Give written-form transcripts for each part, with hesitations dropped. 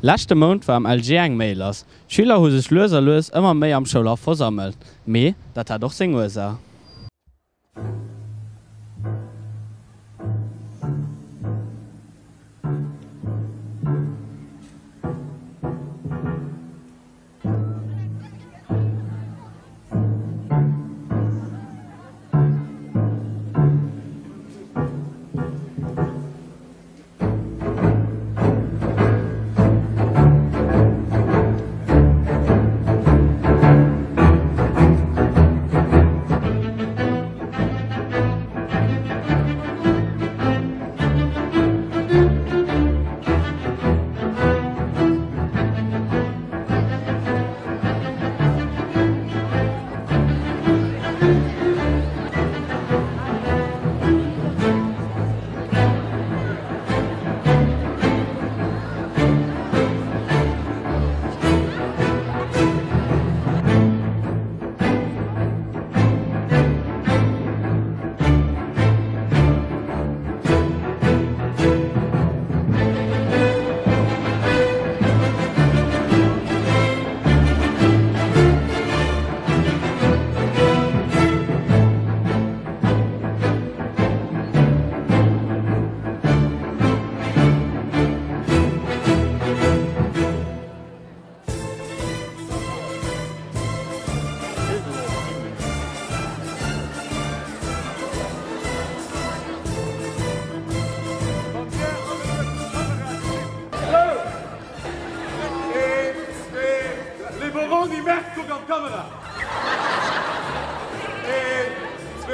Letzte Monat war am Alger eng Mailers. Schüler hu sech loserlos immer méi am Schulhof versammelt. Me, dat hat doch seg Ursache. Die Merkung auf Kamera. 1, 2,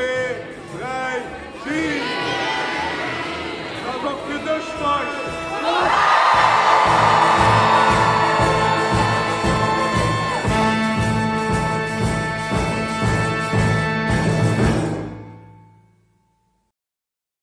3, 4. Das ist für dich, Mann.